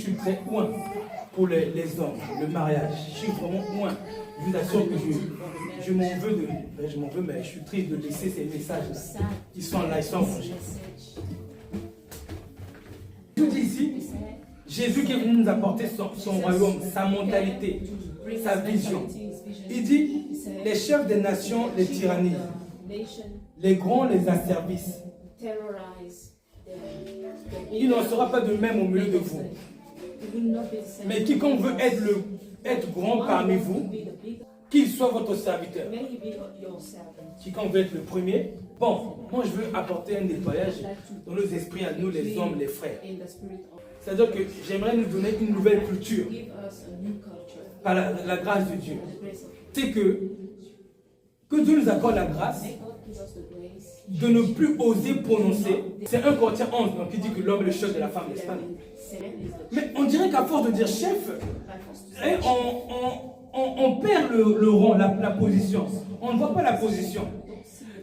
suis très loin pour les hommes, le mariage. Je suis vraiment loin. Je vous assure que je m'en veux, mais je suis triste de laisser ces messages-là. Ils sont là, ils sont rangés. Je dis ici, Jésus qui est venu nous apporter son royaume, sa mentalité, sa vision. Il dit, les chefs des nations les tyrannisent, les grands les asservissent. Il n'en sera pas de même au milieu de vous. Mais quiconque veut être grand parmi vous, qu'il soit votre serviteur. Quiconque veut être le premier. Bon, moi je veux apporter un nettoyage dans nos esprits à nous les hommes, les frères. C'est-à-dire que j'aimerais nous donner une nouvelle culture par la grâce de Dieu. C'est que Dieu nous accorde la grâce de ne plus oser prononcer. C'est 1 Corinthiens 11 donc, qui dit que l'homme est le chef de la femme, n'est-ce pas? Mais on dirait qu'à force de dire chef, on perd le rang, la position. On ne voit pas la position.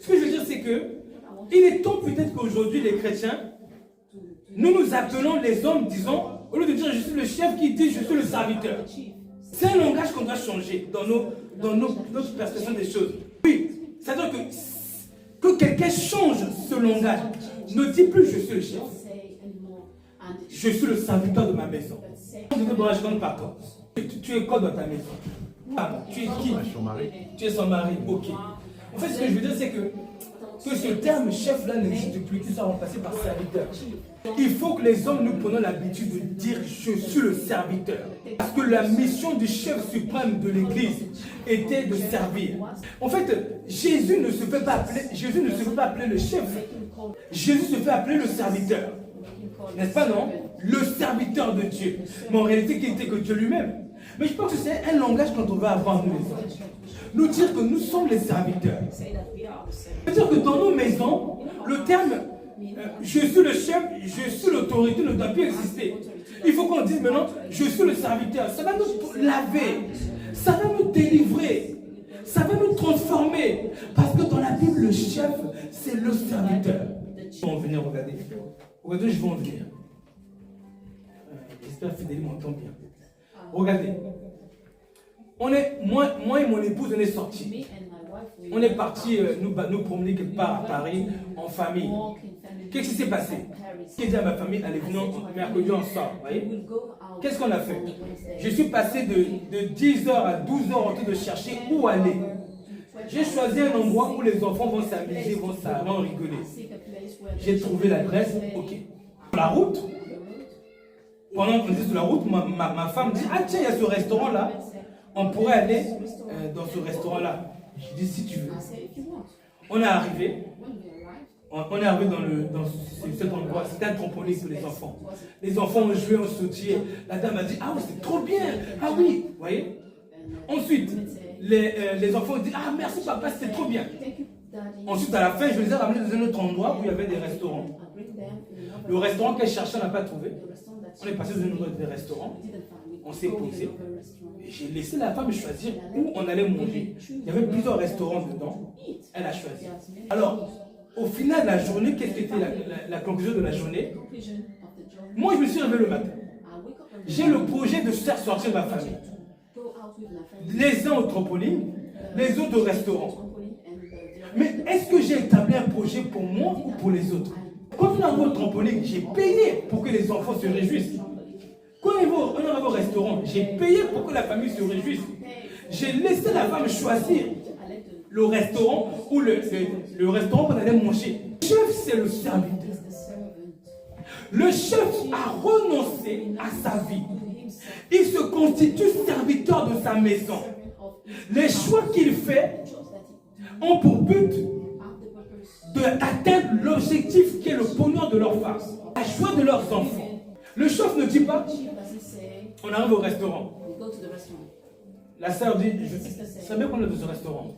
Ce que je veux dire, c'est que il est temps peut-être qu'aujourd'hui, les chrétiens, nous appelons les hommes, disons, au lieu de dire je suis le chef, qui dit je suis le serviteur. C'est un langage qu'on doit changer dans notre perception des choses. Oui, c'est-à-dire que quelqu'un change ce langage. Ne dis plus je suis le chef. Je suis le serviteur de ma maison. Je compte par toi. Tu es quoi dans ta maison? Tu es qui? Tu es son mari. Ok. En fait, ce que je veux dire, c'est que ce terme chef-là n'existe plus, qu'il soit remplacé par serviteur. Il faut que les hommes nous prenions l'habitude de dire je suis le serviteur. Parce que la mission du chef suprême de l'Église était de servir. En fait, Jésus ne se fait pas appeler le chef. Jésus se fait appeler le serviteur. N'est-ce pas, non? Le serviteur de Dieu. Mais en réalité, qui était que Dieu lui-même. Mais je pense que c'est un langage quand on va avoir nous les hommes. Nous dire que nous sommes les serviteurs. C'est-à-dire que dans nos maisons, le terme je suis le chef, je suis l'autorité ne doit plus exister. Il faut qu'on dise maintenant je suis le serviteur. Ça va nous laver, ça va nous délivrer, ça va nous transformer. Parce que dans la Bible, le chef, c'est le serviteur. Je vais en venir, regardez. Regardez, je vais en venir. J'espère que Fidélie m'entend bien. Regardez. Moi et mon épouse, on est sortis. On est partis nous promener quelque part à Paris, en famille. Qu'est-ce qui s'est passé? J'ai dit à ma famille, allez, venons mercredi ensemble. Qu'est-ce qu'on a fait? Je suis passé de 10h à 12h en train de chercher où aller. J'ai choisi un endroit où les enfants vont s'amuser, vont rigoler. J'ai trouvé l'adresse, ok. Sur la route, pendant qu'on était sur la route, ma femme dit, ah tiens, il y a ce restaurant-là. On pourrait aller dans ce restaurant-là. Je dis, si tu veux. On est arrivé. On est arrivé dans cet endroit. C'était un trampoline pour les enfants. Les enfants ont joué, ont sauté. La dame a dit, ah oui, c'est trop bien. Ah oui, vous voyez. Ensuite, les enfants ont dit, ah merci papa, c'était trop bien. Ensuite, à la fin, je les ai ramenés dans un autre endroit où il y avait des restaurants. Le restaurant qu'elle cherchait, on n'a pas trouvé. On est passé dans un autre restaurant. On s'est posé. J'ai laissé la femme choisir où on allait manger. Il y avait plusieurs restaurants dedans. Elle a choisi. Alors, au final de la journée, qu'est-ce qui était la conclusion de la journée? Moi, je me suis réveillé le matin. J'ai le projet de faire sortir ma famille. Les uns au trampoline, les autres au restaurant. Mais est-ce que j'ai établi un projet pour moi ou pour les autres? Quand on arrive au trampoline, j'ai payé pour que les enfants se réjouissent. Quand on arrive au restaurant, j'ai payé pour que la famille se réjouisse. J'ai laissé la femme choisir le restaurant ou le restaurant qu'on allait manger. Le chef, c'est le serviteur. Le chef a renoncé à sa vie. Il se constitue serviteur de sa maison. Les choix qu'il fait ont pour but d'atteindre l'objectif qui est le bonheur de leur femme, la joie de leurs enfants. Le chef ne dit pas, on arrive au restaurant. La sœur dit, je sais bien qu'on est dans ce restaurant.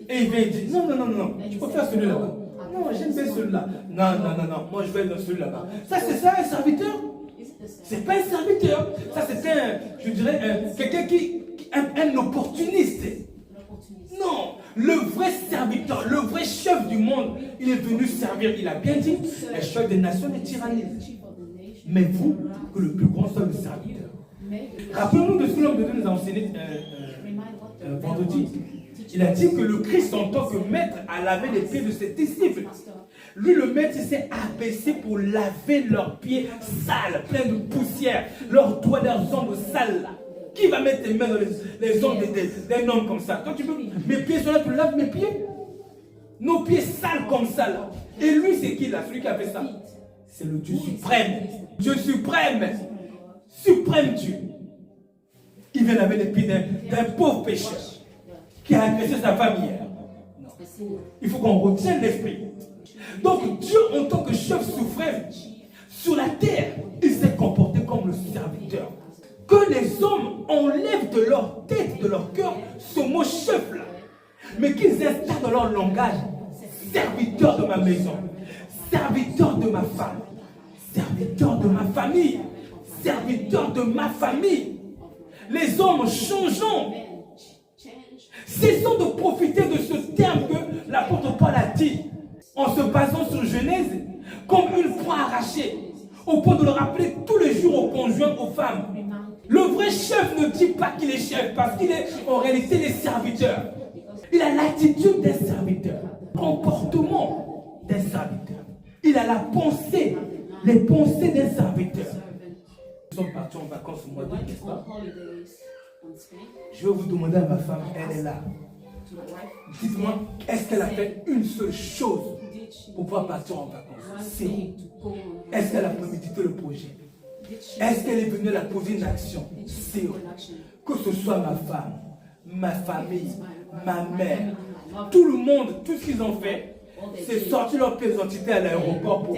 Et il vient et dit, non, tu peux faire celui-là. Non, j'aime bien celui-là. Non, moi je vais dans celui-là. Ça, c'est ça un serviteur? C'est pas un serviteur. Ça, c'est je dirais, quelqu'un un opportuniste. Non, le vrai serviteur, le vrai chef du monde, il est venu servir. Il a bien dit, les chefs des nations les tyrannisent. Mais vous, que le plus grand soit le serviteur. Rappelons-nous de ce que l'homme de Dieu nous a enseigné vendredi. Il a dit que le Christ, en tant que maître, a lavé les pieds de ses disciples. Lui, le maître, il s'est abaissé pour laver leurs pieds sales, pleins de poussière, leurs doigts, leurs ongles sales. Là. Qui va mettre tes mains dans les ongles d'un homme comme ça? Toi, tu peux, mes pieds sont là, tu laves mes pieds. Nos pieds sales comme ça. Là. Et lui, c'est qui là? Celui qui a fait ça? C'est le Dieu suprême. Dieu suprême. Suprême Dieu. Il vient laver les pieds d'un pauvre pécheur qui a agressé sa famille. Non. Il faut qu'on retienne l'esprit. Donc Dieu, en tant que chef suprême, sur la terre, il s'est comporté comme le serviteur. Que les hommes enlèvent de leur tête, de leur cœur, ce mot chef-là. Mais qu'ils installent dans leur langage, serviteur de ma maison, serviteur de ma femme, serviteur de ma famille, serviteur de ma famille. Les hommes changeons. Cessons de profiter de ce terme que l'apôtre Paul a dit, en se basant sur Genèse, comme une proie arrachée, au point de le rappeler tous les jours aux conjoints, aux femmes. Le vrai chef ne dit pas qu'il est chef, parce qu'il est en réalité les serviteurs. Il a l'attitude d'un serviteur, le comportement d'un serviteur. Il a la pensée, les pensées d'un serviteur. Nous sommes partis en vacances au mois d'août, n'est-ce pas? Je vais vous demander à ma femme, elle est là. Dites-moi, est-ce qu'elle a fait une seule chose pour pouvoir partir en vacances? C'est où? Est-ce qu'elle a prémédité le projet? Est-ce qu'elle est venue la poser une action? C'est où? Que ce soit ma femme, ma famille, ma mère, tout le monde, tout ce qu'ils ont fait, c'est sortir leur pièce d'identité à l'aéroport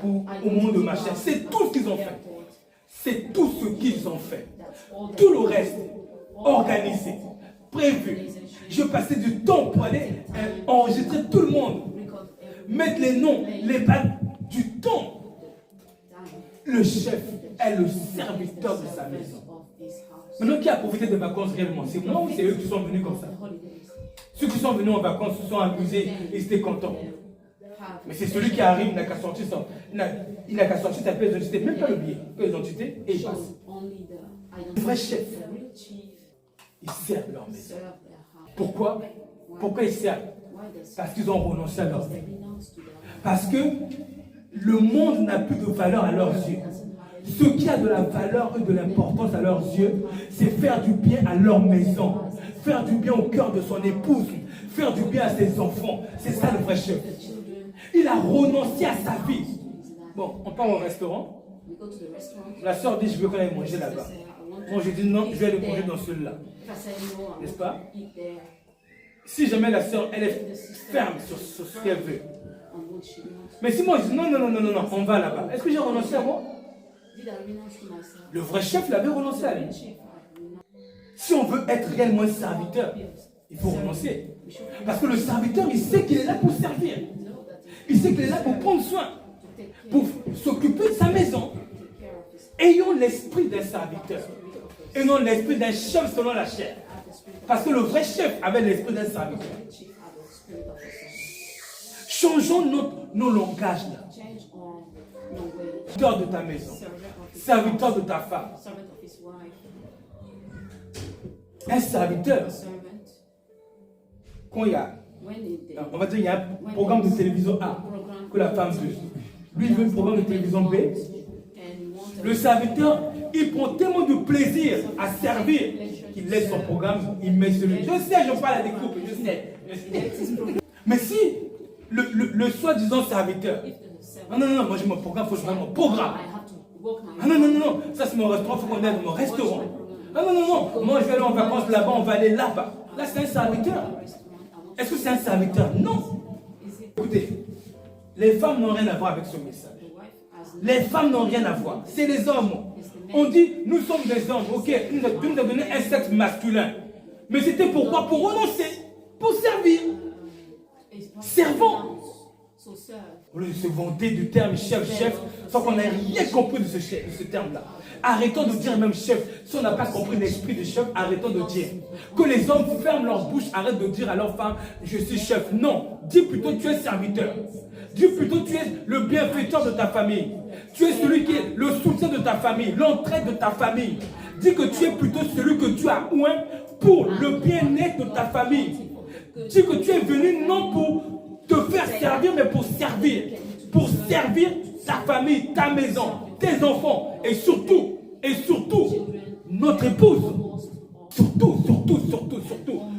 au moment de ma chaîne. C'est tout ce qu'ils ont fait. C'est tout ce qu'ils ont fait. Tout le reste, organisé, prévu. Je passais du temps pour aller enregistrer tout le monde. Mettre les noms, les bagues, du temps. Le chef est le serviteur de sa maison. Maintenant, qui a profité des vacances réellement? C'est moi ou c'est eux qui sont venus comme ça? Ceux qui sont venus en vacances se sont amusés et étaient contents. Mais c'est celui qui arrive, il n'a qu'à sortir sa pièce d'identité, même pas le billet, pièce d'identité, et il passe. Le vrai chef, ils servent leur maison. Pourquoi? Pourquoi ils servent? Parce qu'ils ont renoncé à leur vie. Parce que le monde n'a plus de valeur à leurs yeux. Ce qui a de la valeur et de l'importance à leurs yeux, c'est faire du bien à leur maison, faire du bien au cœur de son épouse, faire du bien à ses enfants. C'est ça le vrai chef. Il a renoncé à sa vie. Bon, on part au restaurant. La soeur dit, je veux qu'on aille manger là-bas. Moi, je dis non, je vais aller manger dans celui-là. N'est-ce pas? Si jamais la soeur, elle est ferme sur ce qu'elle veut. Mais si moi, je dis non, on va là-bas. Est-ce que j'ai renoncé à moi? Le vrai chef l'avait renoncé à lui. Si on veut être réellement serviteur, il faut renoncer. Parce que le serviteur, il sait qu'il est là pour servir. Il sait qu'il est là pour prendre soin, pour s'occuper de sa maison. Ayons l'esprit d'un serviteur et non l'esprit d'un chef selon la chair. Parce que le vrai chef avait l'esprit d'un serviteur. Changeons nos langages là. Serviteur de ta maison, serviteur de ta femme. Un serviteur, quand il y a, on va dire, il y a un programme de télévision A que la femme veut. Lui, il veut un programme de télévision B. Le serviteur, il prend tellement de plaisir à servir qu'il laisse son programme, il met celui. Je sais, je parle à des couples, je sais. Mais si le soi-disant serviteur, non, moi j'ai mon programme, il faut que je fasse mon programme. Non, ça c'est mon restaurant, il faut qu'on aille dans mon restaurant. Non, moi je vais aller en vacances là-bas, on va aller là-bas. Là, c'est un serviteur. Est-ce que c'est un serviteur? Non. Écoutez, les femmes n'ont rien à voir avec ce message. Les femmes n'ont rien à voir. C'est les hommes. On dit, nous sommes des hommes. Ok, Dieu nous a donné un sexe masculin. Mais c'était pourquoi? Pour renoncer, pour servir. Servons. Au lieu de se vanter du terme chef, sans qu'on n'ait rien compris de ce terme-là. Arrêtons de dire même chef. Si on n'a pas compris l'esprit de chef, arrêtons de dire. Que les hommes ferment leur bouche, arrêtent de dire à leur femme, je suis chef. Non, dis plutôt tu es serviteur. Dis plutôt tu es le bienfaiteur de ta famille. Tu es celui qui est le soutien de ta famille, l'entraide de ta famille. Dis que tu es plutôt celui que tu as oint pour le bien-être de ta famille. Dis que tu es venu non pour te faire servir, mais pour servir. Pour servir ta famille, ta maison, tes enfants et surtout, notre épouse.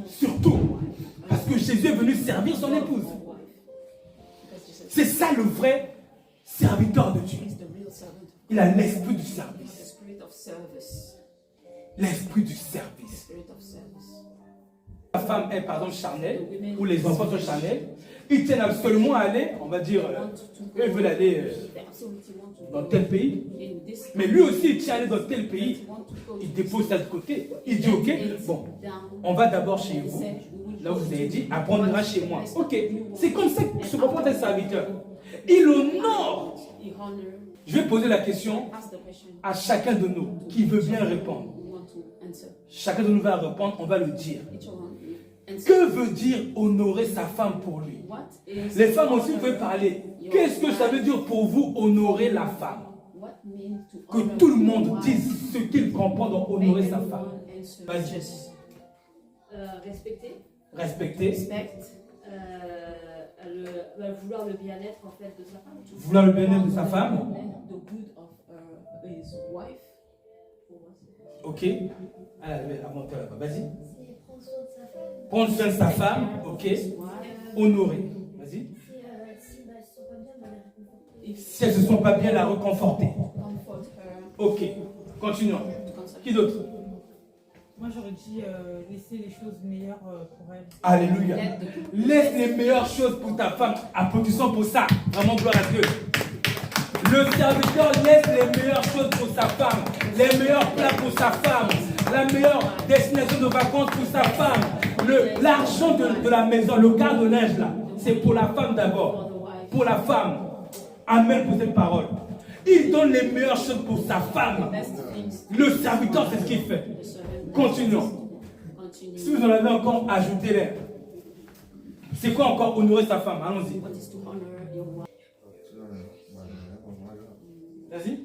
Surtout. Parce que Jésus est venu servir son épouse. C'est ça le vrai serviteur de Dieu. Il a l'esprit du service. L'esprit du service. La femme est par exemple charnelle, ou les enfants sont charnels. Ils tiennent absolument à aller, on va dire, eux veulent aller dans tel pays. Mais lui aussi, il tient à aller dans tel pays. Il dépose ça de côté. Il dit, ok, bon, on va d'abord chez vous. Là où vous avez dit, après on ira chez moi. Ok, c'est comme ça que se comporte un serviteur. Il honore. Je vais poser la question à chacun de nous qui veut bien répondre. Chacun de nous va répondre, on va le dire. Que veut dire honorer sa femme pour lui? Les femmes aussi peuvent parler. Qu'est-ce que ça veut dire pour vous honorer la femme? Que tout le monde dise ce qu'il comprend dans honorer sa femme. Vas-y. Respecter. Vouloir le bien-être en fait de sa femme. Vouloir le bien-être de sa femme. Ok. Avant toi là-bas. Vas-y. Prendre soin de sa femme. Ok. Honorer. Vas-y. Si elles ne se sont pas bien, la reconforter. Ok. Continuons. Qui d'autre? Moi, j'aurais dit laisser les choses meilleures pour elle. Alléluia. Laisse les meilleures choses pour ta femme. Applaudissons pour ça. Vraiment, gloire à Dieu. Le serviteur laisse les meilleures choses pour sa femme. Les meilleurs plats pour sa femme. La meilleure destination de vacances pour sa femme. L'argent de la maison, le quart de linge là, c'est pour la femme d'abord. Pour la femme. Amen pour cette parole. Il donne les meilleures choses pour sa femme. Le serviteur, c'est ce qu'il fait. Continuons. Si vous en avez encore, ajoutez-les. C'est quoi encore honorer sa femme? Allons-y. Vas-y.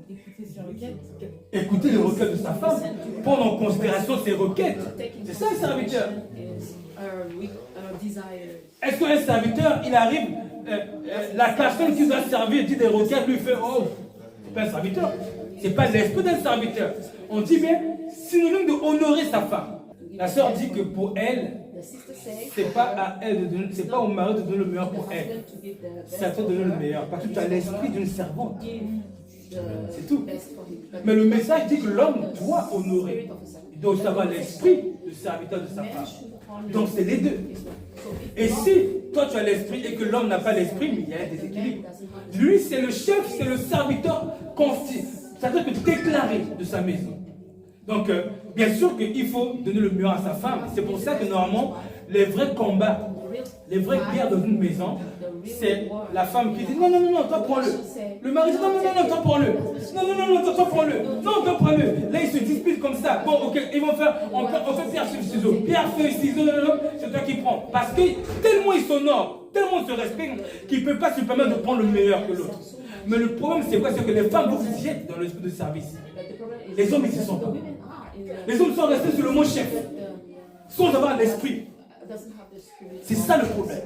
Écouter ses requêtes. Écouter les requêtes de sa femme. Prendre en considération ses requêtes. C'est ça un serviteur. Est-ce qu'un serviteur, il arrive, la personne qui doit servir dit des requêtes, lui fait, oh, c'est pas un serviteur. C'est pas l'esprit d'un serviteur. On dit bien, synonyme de honorer sa femme. La sœur dit que pour elle, c'est pas à elle de donner, c'est pas au mari de donner le meilleur pour elle. C'est à toi de donner le meilleur. Parce que tu as l'esprit d'une servante. C'est tout. Mais le message dit que l'homme doit honorer. Il doit aussi avoir l'esprit du serviteur de sa femme. Donc c'est les deux. Et si toi tu as l'esprit et que l'homme n'a pas l'esprit, mais il y a un déséquilibre. Lui c'est le chef, c'est le serviteur consti. C'est-à-dire que déclaré de sa maison. Donc bien sûr qu'il faut donner le meilleur à sa femme. C'est pour ça que normalement les vrais combats, les vraies guerres dans une maison, c'est la femme qui dit non, toi prends-le. Le mari dit non, toi prends-le. Non, toi prends-le. Non, toi prends-le. Là, ils se disputent comme ça. Bon, ok, ils vont faire, on fait pierre, feuille, ciseaux. Pierre, feuille, ciseaux, c'est toi qui prends. Parce que tellement ils s'honorent, tellement ils se respectent, qu'ils ne peuvent pas se permettre de prendre le meilleur que l'autre. Mais le problème, c'est quoi? C'est que les femmes vous jettent dans l'esprit de service. Les hommes, ils ne sont pas. Les hommes sont restés sur le mot chef, sans avoir l'esprit. C'est ça le problème.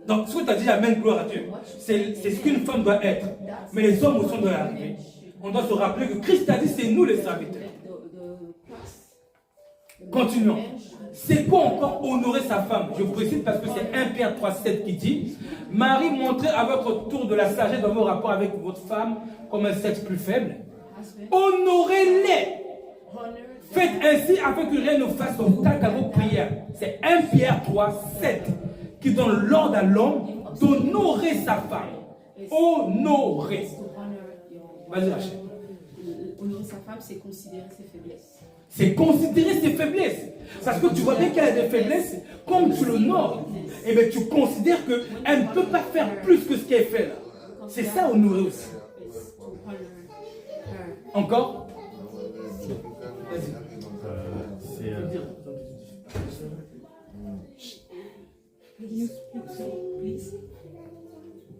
Donc, ce que tu as dit, amen, gloire à Dieu, c'est ce qu'une femme doit être. Mais les hommes aussi doivent arriver. On doit se rappeler que Christ a dit, c'est nous les serviteurs. Continuons. C'est quoi encore honorer sa femme? Je précise parce que c'est 1 Pierre 3,7 qui dit, Marie, montrez à votre tour de la sagesse dans vos rapports avec votre femme comme un sexe plus faible. Honorez-les. Faites ainsi afin que rien ne fasse obstacle à vos prières. C'est 1 Pierre 3,7 qui donne l'ordre à l'homme d'honorer sa femme. Honorer. Vas-y, Rachel. Honorer sa femme, c'est considérer ses faiblesses. C'est considérer ses faiblesses. Parce que tu vois bien qu'elle a des faiblesses, comme tu l'honores, et bien tu considères qu'elle ne peut pas faire plus que ce qu'elle fait là. C'est ça honorer aussi. Encore? Vas-y.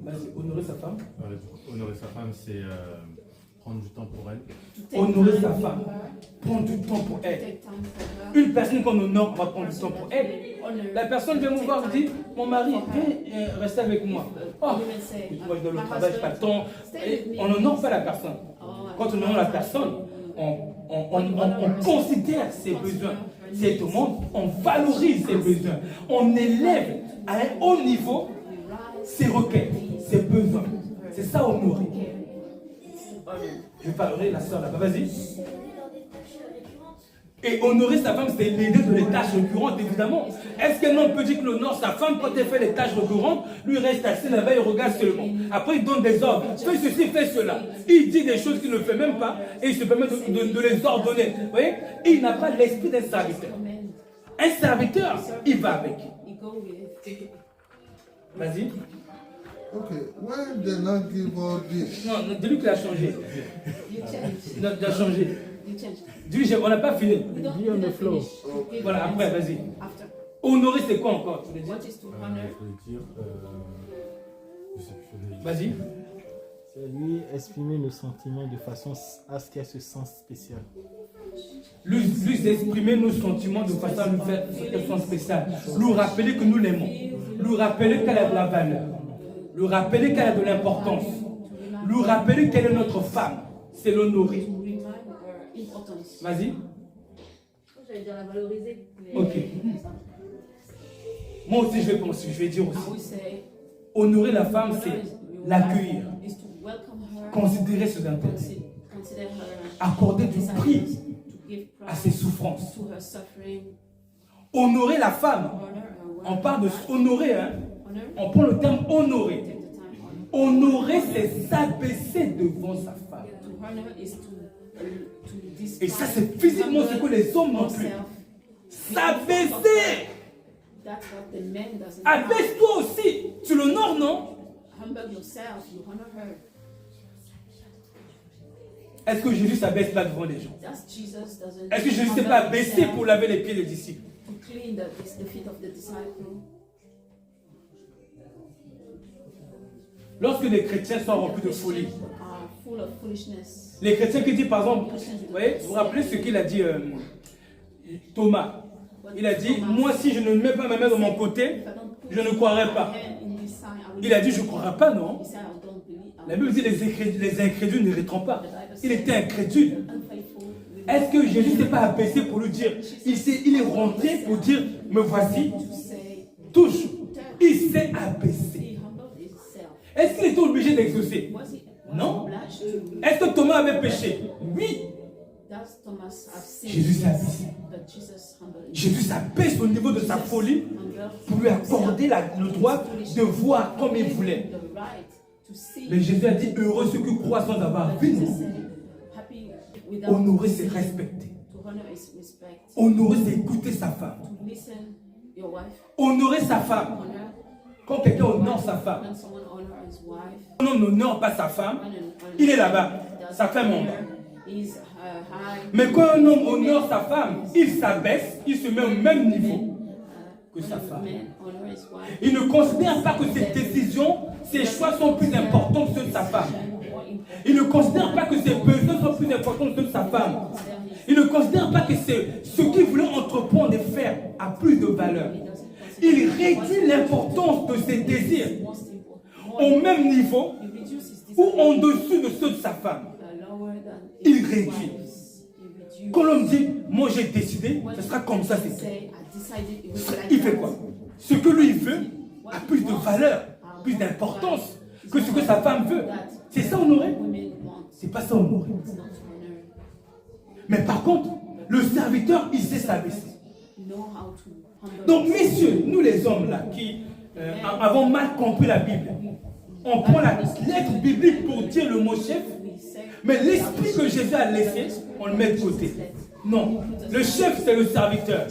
Vas-y, honorer sa femme. Honorer sa femme, c'est prendre du temps pour elle. Honorer sa femme, prendre du temps pour elle. Une personne qu'on honore, on va prendre du temps pour elle. La personne vient me voir et dit, mon mari, viens rester avec moi. Oh, moi je dois le travail, je n'ai pas le temps. Et on n'honore pas la personne. Quand on honore la personne, on considère ses besoins. C'est au monde, on valorise ses besoins. On élève à un haut niveau ses requêtes, ses besoins. C'est ça honorer. Je vais parler la soeur là-bas, vas-y. Et honorer sa femme, c'est l'aider de les tâches récurrentes, évidemment. Est-ce qu'un homme peut dire qu'il honore sa femme quand elle fait les tâches récurrentes? Lui reste assis là-bas et regarde seulement. Après, il donne des ordres. Fais ceci, fais cela. Il dit des choses qu'il ne fait même pas et il se permet de les ordonner. Vous voyez? Il n'a pas l'esprit d'un serviteur. Un serviteur, il va avec. Vas-y. Ok, when they not give all this. Non, dis-lui qu'il a changé. Il a changé. Dis-lui, on n'a pas fini. Be on the flow. Voilà, après, vas-y. Honorer, c'est quoi encore? Tu veux dire? Vas-y. C'est lui exprimer nos sentiments de façon à ce qu'elle se sente spéciale. Lui exprimer nos sentiments de façon à nous faire qu'elle soit spéciale. Lui rappeler que nous l'aimons. Lui rappeler qu'elle a de la valeur. Lui rappeler qu'elle a de l'importance. Lui rappeler qu'elle est notre femme. C'est l'honorer. Vas-y. J'allais dire la valoriser. Ok. Moi aussi, je vais dire aussi. Honorer la femme, c'est l'accueillir. Considérer ses intérêts. Accorder du prix à ses souffrances. Honorer la femme. On parle de honorer, hein. On prend le terme honorer. Honorer, c'est s'abaisser devant sa femme. Et ça, c'est physiquement ce que les hommes n'ont plus. S'abaisser. Abaisse-toi aussi. Tu l'honores, non? Est-ce que Jésus s'abaisse pas devant les gens? Est-ce que Jésus ne s'est pas abaissé pour laver les pieds des disciples? Lorsque les chrétiens sont remplis de folie, les chrétiens qui disent par exemple, vous voyez, vous vous rappelez ce qu'il a dit Thomas? Il a dit, moi si je ne mets pas ma main de mon côté, je ne croirai pas. Il a dit, je ne croirai pas, non? La Bible dit, les incrédules n'hériteront pas. Il était incrédule. Est-ce que Jésus ne s'est pas abaissé pour lui dire, il est rentré pour dire, me voici, touche. Il s'est abaissé. Est-ce qu'il était obligé d'exaucer? Non. Est-ce que Thomas avait péché? Oui. Jésus s'est abaissé. Jésus s'abaisse au niveau de sa folie pour lui accorder le droit de voir comme il voulait. Mais Jésus a dit, heureux ceux qui croient sans avoir vu. Honorer, c'est respecter. Honorer, c'est écouter sa femme. Honorer sa femme. Quand quelqu'un honore sa femme, un homme n'honore pas sa femme, il est là-bas, sa femme en bas. Mais quand un homme honore sa femme, il s'abaisse, il se met au même niveau que sa femme. Il ne considère pas que ses décisions, ses choix sont plus importants que ceux de sa femme. Il ne considère pas que ses besoins sont plus importants que ceux de sa femme. Il ne considère pas que ce qu'il voulait entreprendre et faire a plus de valeur. Il réduit l'importance de ses désirs au même niveau ou en dessous de ceux de sa femme. Il réduit. Quand l'homme dit, moi j'ai décidé, ce sera comme ça, c'est tout. Il fait quoi? Ce que lui veut a plus de valeur, plus d'importance que ce que sa femme veut. C'est ça honorer? C'est pas ça honorer. Mais par contre, le serviteur, il sait s'abaisser. Donc, messieurs, nous les hommes là, qui avons mal compris la Bible, on prend la lettre biblique pour dire le mot chef, mais l'esprit que Jésus a laissé, on le met de côté. Non. Le chef, c'est le serviteur.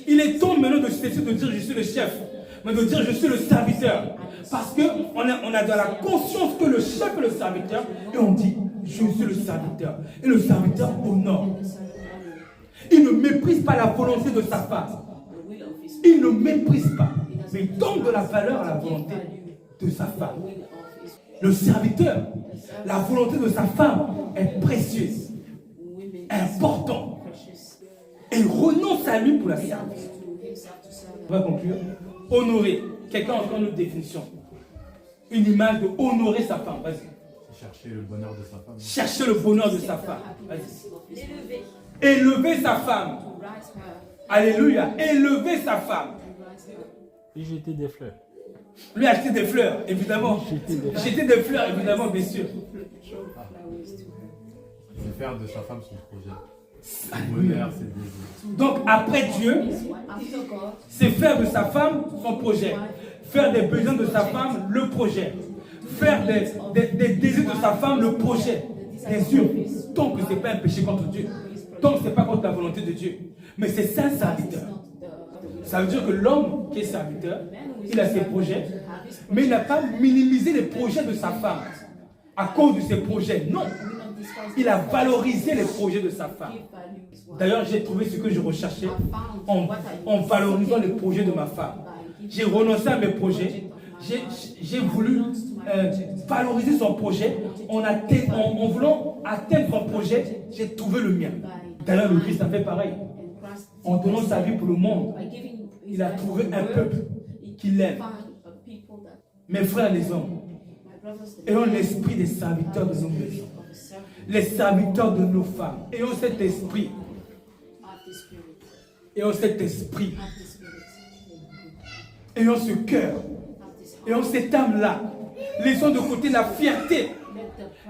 Il est temps maintenant de cesser de dire je suis le chef, mais de dire je suis le serviteur. Parce qu'on a dans la conscience que le chef est le serviteur, et on dit je suis le serviteur. Et le serviteur honore. Il ne méprise pas la volonté de sa femme. Il ne méprise pas, mais il donne de la valeur à la volonté de sa femme. Le serviteur, la volonté de sa femme est précieuse, importante. Et il renonce à lui pour la servir. On va conclure. Honorer. Quelqu'un a encore une autre définition. Une image de honorer sa femme. Vas-y. Chercher le bonheur de sa femme. Chercher le bonheur de sa femme. Vas-y. Élever. Élever sa femme. Alléluia. Élever sa femme. Et jeter des fleurs. Lui acheter des fleurs, évidemment. Jeter des fleurs, évidemment, bien sûr. C'est faire de sa femme son projet. Son bonheur, c'est des... Donc après Dieu, c'est faire de sa femme son projet. Faire des besoins de sa femme le projet. Faire des désirs de sa femme le projet. Bien sûr, tant que ce n'est pas un péché contre Dieu. Tant que ce n'est pas contre la volonté de Dieu. Mais c'est ça, serviteur. Ça veut dire que l'homme qui est serviteur, il a ses projets, mais il n'a pas minimisé les projets de sa femme à cause de ses projets. Non. Il a valorisé les projets de sa femme. D'ailleurs, j'ai trouvé ce que je recherchais en valorisant les projets de ma femme. J'ai renoncé à mes projets. J'ai voulu valoriser son projet. En voulant atteindre son projet, j'ai trouvé le mien. D'ailleurs, le Christ a fait pareil. En donnant sa vie pour le monde, il a trouvé un peuple qu'il aime. Mes frères les hommes, ayons l'esprit des serviteurs de nos maisons. Les serviteurs de nos femmes. Ayons cet esprit. Ayons cet esprit. Ayons ce cœur. Ayons cette âme-là. Laissons de côté la fierté.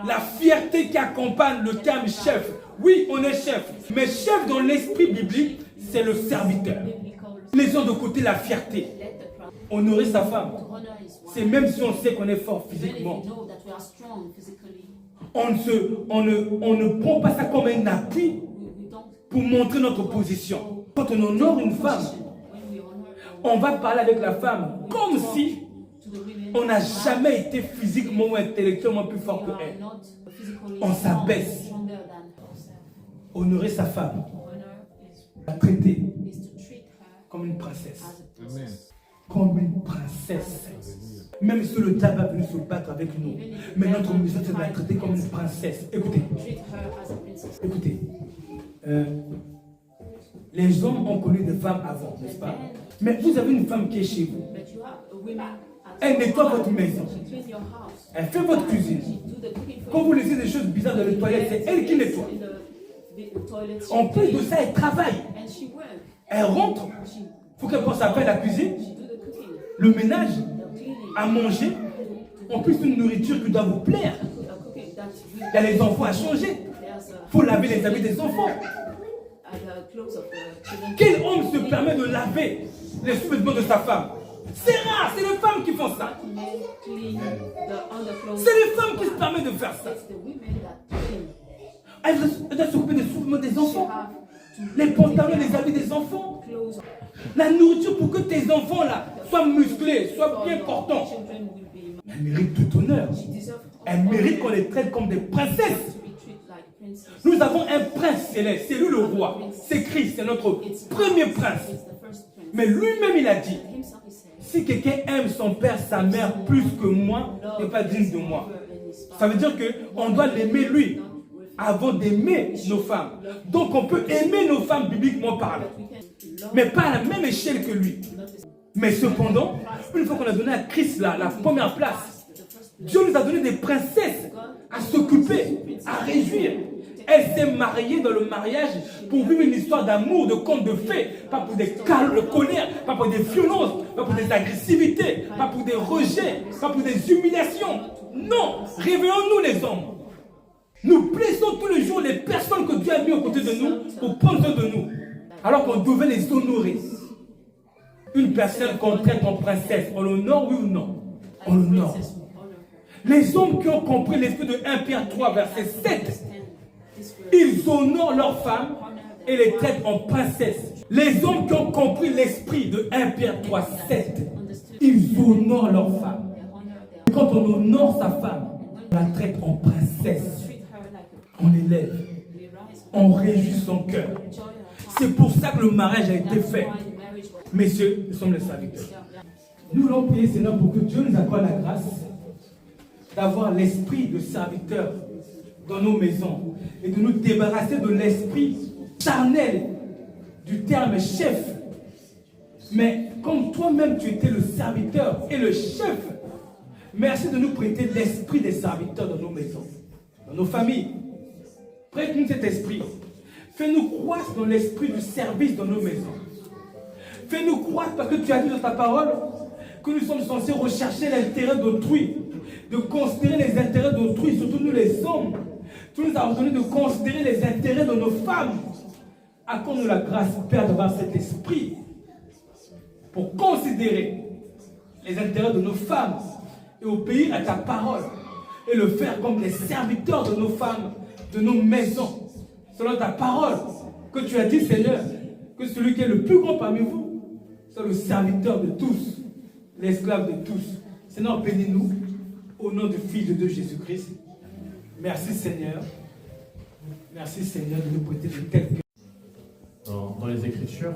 La fierté qui accompagne le terme chef. Oui, on est chef. Mais chef dans l'esprit biblique, c'est le serviteur. Laissons de côté la fierté. Honorer sa femme. C'est même si on sait qu'on est fort physiquement. On ne prend pas ça comme un appui pour montrer notre position. Quand on honore une femme, on va parler avec la femme comme si on n'a jamais été physiquement ou intellectuellement plus fort que elle. On s'abaisse. Honorer sa femme, la traiter comme une princesse. Amen. Comme une princesse. Même si le diable a venu se battre avec nous, mais notre mission c'est de la traiter comme une princesse. Écoutez, écoutez, les hommes ont connu des femmes avant, n'est-ce pas? Mais vous avez une femme qui est chez vous. Elle nettoie votre maison. Elle fait votre cuisine. Quand vous laissez des choses bizarres dans les toilettes, c'est elle qui nettoie. En plus de ça, elle travaille. Elle rentre. Il faut qu'elle pense à faire la cuisine, le ménage, à manger. En plus, une nourriture qui doit vous plaire. Il y a les enfants à changer. Il faut laver les habits des enfants. Quel homme se permet de laver les sous-vêtements de sa femme? C'est rare, c'est les femmes qui font ça. C'est les femmes qui se permettent de faire ça. Elle doit s'occuper des sous-vêtements des enfants, les pantalons, les habits des enfants, la nourriture pour que tes enfants là soient musclés, soient bien portants. Elle mérite tout honneur. Elle mérite qu'on les traite comme des princesses. Nous avons un prince céleste, c'est lui le roi. C'est Christ, c'est notre premier prince. Mais lui-même il a dit, si quelqu'un aime son père, sa mère plus que moi, il n'est pas digne de moi. Ça veut dire qu'on doit l'aimer lui avant d'aimer nos femmes. Donc on peut aimer nos femmes bibliquement parlant, mais pas à la même échelle que lui. Mais cependant, une fois qu'on a donné à Christ la première place, Dieu nous a donné des princesses à s'occuper, à réjouir. Elle s'est mariée dans le mariage pour vivre une histoire d'amour, de conte de fées, pas pour des colères, pas pour des violences, pas pour des agressivités, pas pour des rejets, pas pour des humiliations. Non, réveillons-nous les hommes. Nous blessons tous les jours les personnes que Dieu a mis aux côtés de nous pour prendre soin de nous, alors qu'on devait les honorer. Une personne qu'on traite en princesse, on l'honore, oui ou non? On l'honore. Les hommes qui ont compris l'esprit de 1 Pierre 3, verset 7, ils honorent leurs femmes et les traite en princesses. Les hommes qui ont compris l'esprit de 1 Pierre 3:7, ils honorent leur femme. Quand on honore sa femme, on la traite en princesse. On l'élève, on réjouit son cœur. C'est pour ça que le mariage a été fait. Messieurs, nous sommes les serviteurs. Nous voulons prier, Seigneur, pour que Dieu nous accorde la grâce d'avoir l'esprit de serviteur dans nos maisons et de nous débarrasser de l'esprit charnel du terme chef. Mais comme toi-même tu étais le serviteur et le chef, merci de nous prêter l'esprit des serviteurs dans nos maisons, dans nos familles. Prête-nous cet esprit. Fais-nous croître dans l'esprit du service dans nos maisons. Fais-nous croître parce que tu as dit dans ta parole que nous sommes censés rechercher l'intérêt d'autrui, de considérer les intérêts d'autrui, surtout nous les hommes. Tu nous as ordonné de considérer les intérêts de nos femmes. Accorde-nous la grâce, Père, d'avoir cet esprit pour considérer les intérêts de nos femmes et obéir à ta parole et le faire comme des serviteurs de nos femmes, de nos maisons, selon ta parole, que tu as dit, Seigneur, que celui qui est le plus grand parmi vous soit le serviteur de tous, l'esclave de tous. Seigneur, bénis-nous au nom du Fils de Dieu Jésus-Christ. Merci Seigneur. Merci Seigneur de nous prêter de telles cœurs. Dans les Écritures,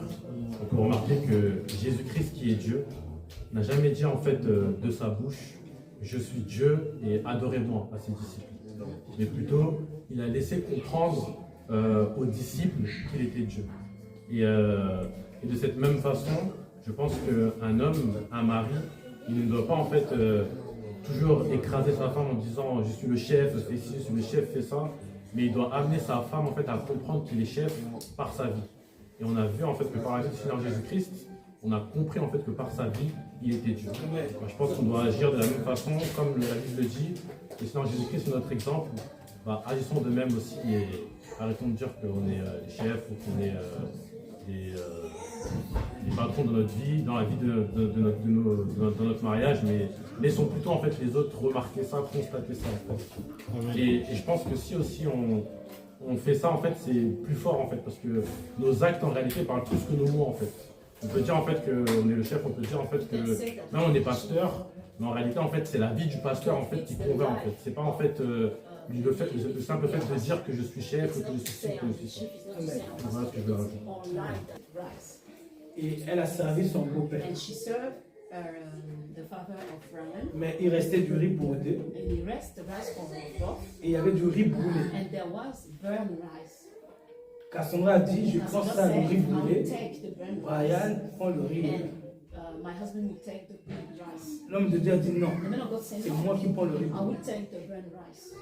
on peut remarquer que Jésus-Christ, qui est Dieu, n'a jamais dit en fait de sa bouche « Je suis Dieu et adorez-moi » à ses disciples. Mais plutôt, il a laissé comprendre aux disciples qu'il était Dieu. Et de cette même façon, je pense qu'un homme, un mari, il ne doit pas en fait toujours écraser sa femme en disant « Je suis le chef, fais ci, je suis le chef, fais ça ». Mais il doit amener sa femme en fait à comprendre qu'il est chef par sa vie. Et on a vu en fait que par la vie du Seigneur Jésus-Christ, on a compris en fait que par sa vie, il était Dieu. Moi, je pense qu'on doit agir de la même façon, comme la Bible le dit. Le Seigneur Jésus-Christ est notre exemple. Bah, agissons de même aussi et arrêtons de dire qu'on est les chefs ou qu'on est les patrons de notre vie, dans la vie de notre mariage, mais laissons plutôt en fait les autres remarquer ça, constater ça en fait. Et je pense que si aussi on fait ça en fait, c'est plus fort en fait, parce que nos actes en réalité parlent plus que nos mots en fait. On peut dire en fait qu'on est le chef, on peut dire en fait que même on est pasteur, mais en réalité en fait c'est la vie du pasteur en fait qui convainc en fait. C'est pas en fait le simple fait de dire que je suis chef ou que je suis ci, que je suis ça. Voilà ce que je veux rajouter. Et elle a servi son beau-père. And she served the father of Brian. Mais il restait du riz pour deux. And the rest, the rice for both. Et il y avait du riz brûlé. And there was burned rice. Cassandra a dit, je prends ça le riz brûlé. Take the burned Brian prend le riz. And my husband would take the burned rice. L'homme de Dieu a dit non. The man of God said, C'est moi qui prends le riz I brûlé. would take the burned rice.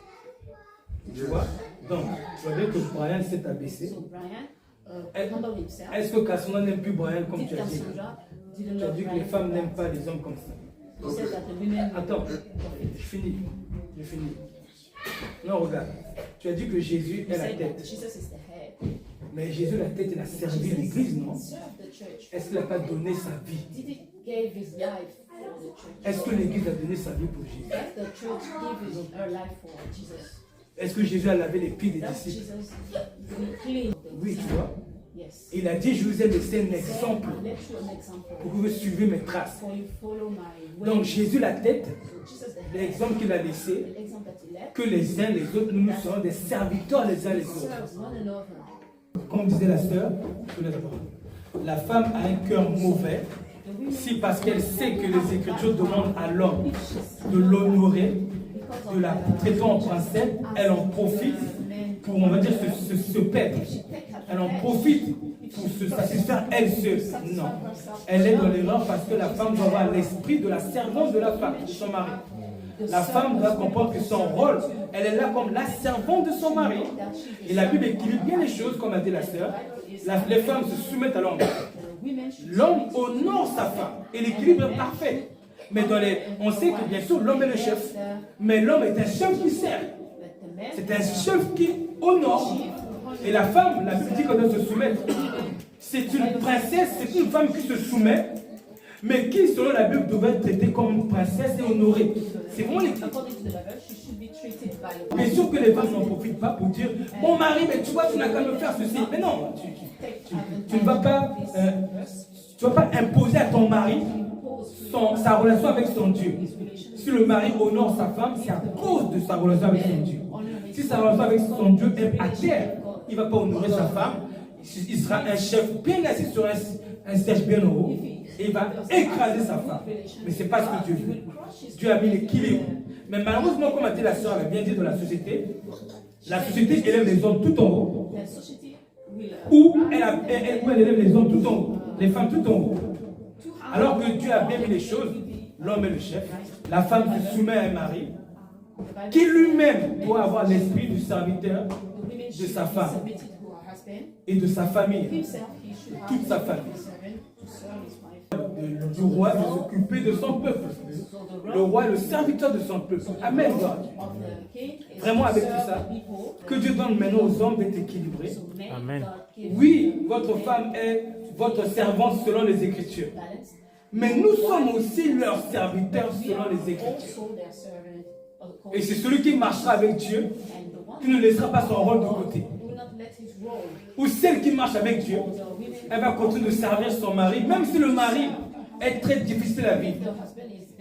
Tu vois? Donc, tu vois bien que Brian s'est abaissé. So Brian humbled himself. Est-ce que Cassandra n'aime plus Brian comme Did tu as dit? Cassandra didn't Tu as love dit que les Brian femmes for n'aiment that? pas les hommes comme ça. He said that the women Attends, je finis. Non, regarde. Tu as dit que Jésus est la said that tête. Jesus is the head. Mais Jésus, la tête, il a servi l'église, non? Serve the church. Est-ce qu'il n'a pas donné sa vie? Did he gave his life for the church? Est-ce que l'église a donné sa vie pour Jésus? That the church gave her life for Jesus. Est-ce que Jésus a lavé les pieds des That disciples? Jesus cleaned the Oui, tu vois. Yes. Il a dit, je vous ai laissé un exemple I'll let you an example pour que vous suivez mes traces. for you follow my way. Donc Jésus, la tête, Jesus the head. l'exemple qu'il a laissé, The example that he left que les uns les autres, nous serons des serviteurs les uns les autres. serves one another. Comme disait la sœur, la femme a un cœur mauvais si parce qu'elle sait que les Écritures demandent à l'homme de l'honorer, de la traiter en princesse, elle en profite pour, on va dire, se perdre. Elle en profite pour se satisfaire elle seule. Non. Elle est dans l'erreur parce que la femme doit avoir l'esprit de la servante de la femme, de son mari. La femme doit comprendre que son rôle, elle est là comme la servante de son mari. Et la Bible équilibre bien les choses, comme a dit la sœur. Les femmes se soumettent à l'homme. L'homme honore sa femme. Et l'équilibre est parfait. Mais on sait que bien sûr l'homme est le chef. Mais l'homme est un chef qui sert. C'est un chef qui honore. Et la femme, la Bible dit qu'on doit se soumettre. C'est une princesse, c'est une femme qui se soumet. Mais qui, selon la Bible, devrait être traitée comme une princesse et honorée. C'est vraiment l'équilibre. According to the Bible, she should be Bien sûr que les femmes n'en profitent pas pour dire mon mari, mais tu vois, tu n'as qu'à me faire ceci. Mais non, tu ne vas pas, tu vas pas imposer à ton mari sa relation avec son Dieu. Si le mari honore sa femme, c'est à cause de sa relation avec son Dieu. Si sa relation avec son Dieu est à terre, il ne va pas honorer sa femme. Il sera un chef bien assis sur un siège bien haut et il va écraser sa femme. Mais ce n'est pas ce que Dieu veut. Dieu a mis l'équilibre. Mais malheureusement, comme a dit la sœur, elle a bien dit de la société élève les hommes tout en haut. Ou elle élève les hommes tout en haut, les femmes tout en haut. Alors que Dieu a bien mis les choses, l'homme est le chef, la femme se soumet à un mari, qui lui-même doit avoir l'esprit du serviteur de sa femme et de sa famille, toute sa famille. Du roi de s'occuper de son peuple. Le roi est le serviteur de son peuple. Amen. Vraiment avec tout ça, que Dieu donne maintenant aux hommes d'être équilibrés. Amen. Oui, votre femme est votre servante selon les Écritures. Mais nous sommes aussi leurs serviteurs selon les Écritures. Et c'est celui qui marchera avec Dieu qui ne laissera pas son rôle de côté. Ou celle qui marche avec Dieu, elle va continuer de servir son mari, même si le mari est très difficile à vivre.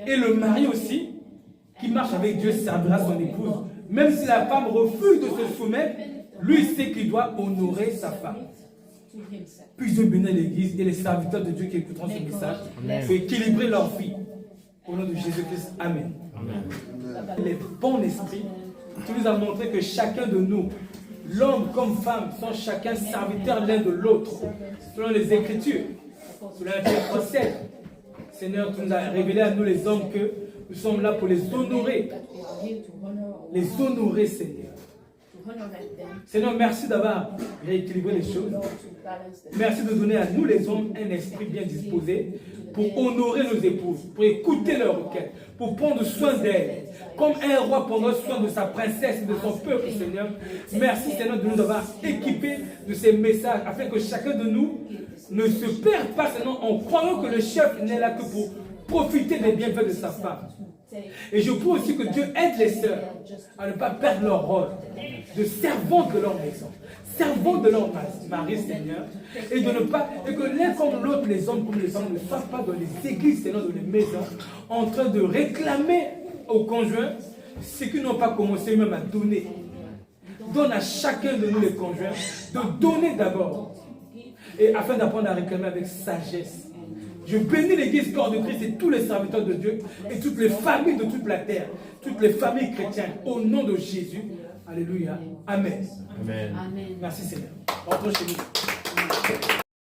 Et le mari aussi, qui marche avec Dieu, servira son épouse. Même si la femme refuse de se soumettre, lui sait qu'il doit honorer sa femme. Puis Dieu bénit l'Église et les serviteurs de Dieu qui écouteront ce message pour équilibrer leur vie. Au nom de Jésus-Christ, Amen. Les bons esprits, tu nous as montré que chacun de nous, l'homme comme femme, sont chacun serviteurs l'un de l'autre, selon les Écritures. Selon la 7. Seigneur, tu nous as révélé à nous les hommes que nous sommes là pour les honorer. Les honorer, Seigneur. Seigneur, merci d'avoir rééquilibré les choses. Merci de donner à nous les hommes un esprit bien disposé pour honorer nos épouses, pour écouter leurs requêtes, pour prendre soin d'elles. Comme un roi prendra soin de sa princesse et de son peuple, Seigneur. Merci, Seigneur, de nous avoir équipés de ces messages afin que chacun de nous ne se perde pas seulement en croyant que le chef n'est là que pour profiter des bienfaits de sa femme. Et je prie aussi que Dieu aide les sœurs à ne pas perdre leur rôle de servantes de leur maison, servantes de leur mari, Seigneur, et de ne pas, et que l'un comme l'autre, les hommes comme les femmes, ne soient pas dans les églises, Seigneur, dans les maisons, en train de réclamer aux conjoints ce qu'ils n'ont pas commencé même à donner. Donne à chacun de nous les conjoints de donner d'abord, et afin d'apprendre à réclamer avec sagesse. Je bénis l'Église corps de Christ et tous les serviteurs de Dieu et toutes les familles de toute la terre, toutes les familles chrétiennes, au nom de Jésus. Alléluia. Amen. Amen. Merci Seigneur. Rentrons chez nous.